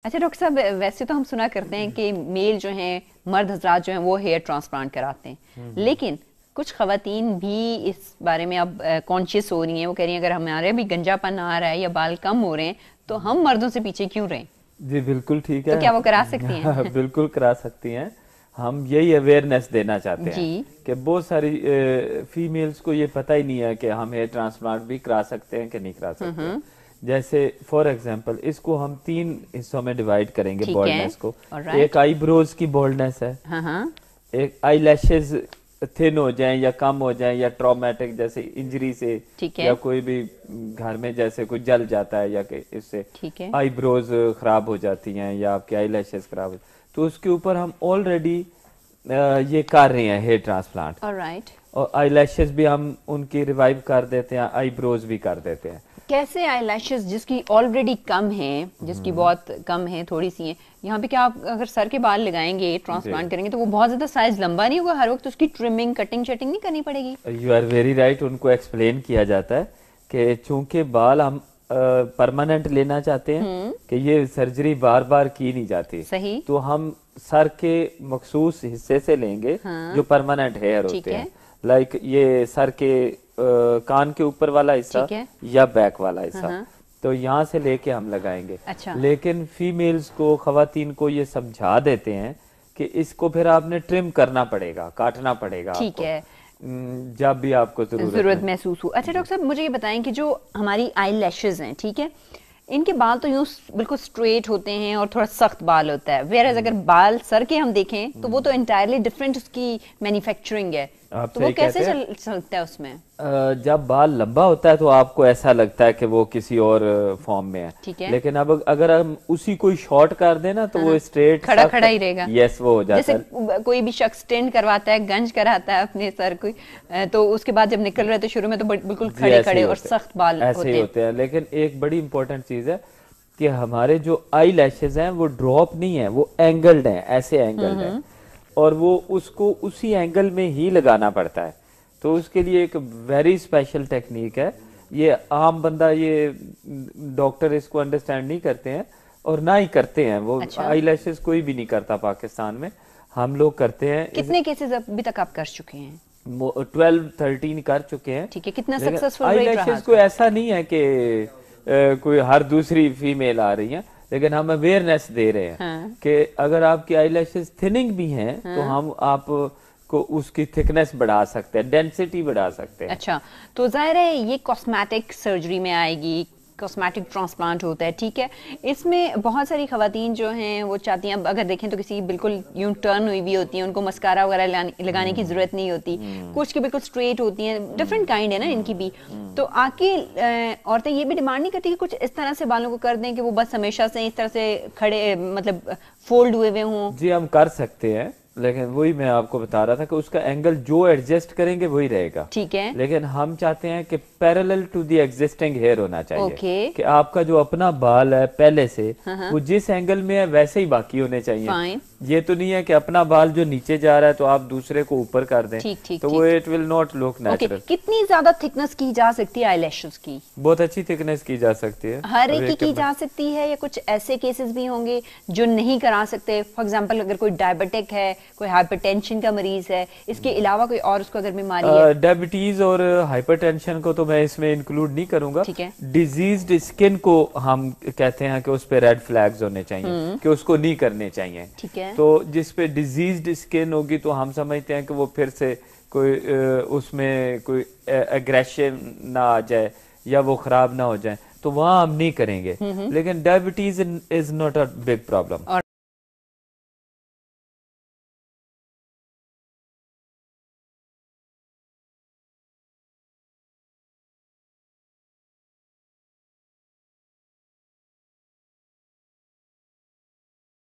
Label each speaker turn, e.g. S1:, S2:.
S1: اچھا ڈاکٹر صاحب، ویسے تو ہم سنا کرتے ہیں کہ میل جو ہیں، مرد حضرات جو ہیں وہ ہیئر ٹرانسپلانٹ کراتے ہیں، لیکن کچھ خواتین بھی اس بارے میں اب کانشیس ہو رہی ہیں. وہ کہہ رہی ہیں اگر ہمارے بھی گنجا پن آ رہا ہے یا بال کم ہو رہے ہیں تو ہم مردوں سے پیچھے کیوں رہیں؟
S2: جی بالکل ٹھیک ہے.
S1: تو کیا وہ کرا سکتی ہیں؟
S2: بالکل کرا سکتی ہیں. ہم یہی اویئرنیس دینا چاہتے ہیں کہ بہت ساری فیمیلز کو یہ پتہ ہی نہیں ہے کہ ہم ہیئر ٹرانسپلانٹ بھی کرا سکتے ہیں کہ نہیں کرا سکتے. جیسے فار ایگزامپل اس کو ہم 3 حصوں میں ڈیوائڈ کریں گے بالڈنس کو. ایک آئی بروز کی بالڈنس ہے, ایک آئی لیشز تھن ہو جائیں یا کم ہو جائیں یا ٹرامیٹک جیسے انجری سے یا کوئی بھی گھر میں جیسے کوئی جل جاتا ہے یا کہ اس سے آئی بروز خراب ہو جاتی ہیں یا آپ کی آئی لیشز خراب ہو, تو اس کے اوپر ہم آلریڈی یہ کر رہے ہیں ہیئر ٹرانسپلانٹ. اور آئی لیشز بھی ہم ان کی ریوائیو کر دیتے ہیں, آئی بروز بھی کر دیتے ہیں.
S1: کیسے آئی لیشز جس کی آلریڈی کم ہیں, جس کی بہت کم ہیں, تھوڑی سی ہیں, یہاں پہ کیا آپ اگر سر کے بال لگائیں گے ٹرانسپلانٹ کریں گے تو وہ بہت زیادہ سائز لمبا نہیں ہوگا, ہر وقت اس کی ٹرمنگ کٹنگ شٹنگ نہیں کرنی پڑے گی؟
S2: You are very right. ان کو ایکسپلین کیا جاتا ہے کہ چونکہ بال ہم پرماننٹ لینا چاہتے ہیں کہ یہ سرجری بار بار کی نہیں جاتی, تو ہم سر کے مخصوص حصے سے لیں گے جو پرماننٹ ہیئر ہوتے ہیں, لائک یہ سر کے کان کے اوپر والا حصہ یا بیک والا حصہ, تو یہاں سے لے کے ہم لگائیں گے. لیکن فیمیلز کو, خواتین کو یہ سمجھا دیتے ہیں کہ اس کو پھر آپ نے ٹرم کرنا پڑے گا, کاٹنا پڑے گا آپ کو جب بھی آپ کو
S1: ضرورت محسوس ہو. اچھا ڈاکٹر صاحب مجھے یہ بتائیں کہ جو ہماری آئی لیشز ہیں, ٹھیک ہے, ان کے بال تو یوں بالکل اسٹریٹ ہوتے ہیں اور تھوڑا سخت بال ہوتا ہے, ویئرز اگر بال سر کے ہم دیکھیں تو وہ تو انٹائرلی ڈفرینٹ اس کی مینوفیکچرنگ ہے, تو وہ کیسے چلتا ہے اس میں؟
S2: جب بال لمبا ہوتا ہے تو آپ کو ایسا لگتا ہے کہ وہ کسی اور فارم میں ہے, لیکن اب اگر ہم اسی کوئی شارٹ کر دیں نا تو وہ اسٹریٹ
S1: کھڑا کھڑا ہی رہے گا.
S2: یس, وہ ہو جاتا ہے.
S1: جیسے کوئی بھی شخص ٹینڈ کرواتا ہے, گنج کراتا ہے اپنے سر کو, تو اس کے بعد جب نکل رہے تو شروع میں تو بالکل کھڑے کھڑے اور سخت بال
S2: ہوتے ہیں. لیکن ایک بڑی امپورٹنٹ چیز ہے کہ ہمارے جو آئی لیشز ہیں وہ ڈراپ نہیں ہیں, وہ اینگلڈ ہیں, ایسے اینگلڈ ہیں, اور وہ اس کو اسی اینگل میں ہی لگانا پڑتا ہے. تو اس کے لیے ایک ویری اسپیشل ٹیکنیک ہے. یہ عام بندہ, یہ ڈاکٹر اس کو انڈرسٹینڈ نہیں کرتے ہیں اور نہ ہی کرتے ہیں. وہ آئی لیشز کوئی بھی نہیں کرتا پاکستان میں, ہم لوگ کرتے ہیں.
S1: کتنے کیسز ابھی تک آپ کر چکے ہیں؟
S2: 12-13 کر چکے ہیں.
S1: ٹھیک ہے, کتنا سکسیسفل
S2: آئی لیشز کو ایسا نہیں ہے کہ کوئی ہر دوسری فیمیل آ رہی ہیں, لیکن ہم اویئرنیس دے رہے ہیں کہ اگر آپ کی آئی لیشز تھننگ بھی ہیں تو ہم آپ کو اس کی تھکنیس بڑھا سکتے ہیں, ڈینسٹی بڑھا سکتے ہیں.
S1: اچھا, تو ظاہر ہے یہ کاسمیٹک سرجری میں آئے گی, کاسمیٹک ٹرانسپلانٹ ہوتا ہے, ٹھیک ہے. اس میں بہت ساری خواتین جو ہیں وہ چاہتی ہیں, اب اگر دیکھیں تو کسی بالکل یوں ٹرن ہوئی بھی ہوتی ہیں, ان کو مسکارا وغیرہ لگانے کی ضرورت نہیں ہوتی, کچھ کی بالکل اسٹریٹ ہوتی ہیں, ڈفرینٹ کائنڈ ہے نا ان کی بھی. تو آ کے عورتیں یہ بھی ڈیمانڈ نہیں کرتی کہ کچھ اس طرح سے بالوں کو کر دیں کہ وہ بس ہمیشہ سے اس طرح سے کھڑے, مطلب فولڈ ہوئے ہوئے ہوں؟
S2: جی ہم کر سکتے ہیں, لیکن وہی میں آپ کو بتا رہا تھا کہ اس کا اینگل جو ایڈجسٹ کریں گے وہی رہے گا.
S1: ٹھیک ہے,
S2: لیکن ہم چاہتے ہیں کہ parallel to the existing here ہونا چاہیے, کہ آپ کا جو اپنا بال ہے پہلے سے وہ جس اینگل میں ہے ویسے ہی باقی ہونے چاہیے. یہ تو نہیں ہے کہ اپنا بال جو نیچے جا رہا ہے تو آپ دوسرے کو اوپر کر دیں, تو وہ it will not look natural.
S1: کتنی زیادہ تھکنس کی جا سکتی ہے آئی لیشز کی؟
S2: بہت اچھی تھکنس کی جا سکتی ہے,
S1: ہر ایک کی جا سکتی ہے, یا کچھ ایسے کیسز بھی ہوں گے جو نہیں کرا سکتے؟ فار ایگزامپل اگر کوئی ڈائبٹک ہے, کوئی ہائپر ٹینشن کا مریض ہے, اس کے علاوہ کوئی اور اس کو اگر بیماری ہے؟
S2: ڈائبٹیز اور ہائپر ٹینشن کو تو میں اس میں انکلوڈ نہیں کروں گا. ڈیزیزڈ اسکن کو ہم کہتے ہیں کہ اس پہ ریڈ فلیگز ہونے چاہیے کہ اس کو نہیں کرنے چاہیے. تو جس پہ ڈیزیزڈ اسکن ہوگی تو ہم سمجھتے ہیں کہ وہ پھر سے کوئی اس میں کوئی ایگریشن نہ آ جائے یا وہ خراب نہ ہو جائے, تو وہاں ہم نہیں کریں گے. لیکن diabetes is not a big problem.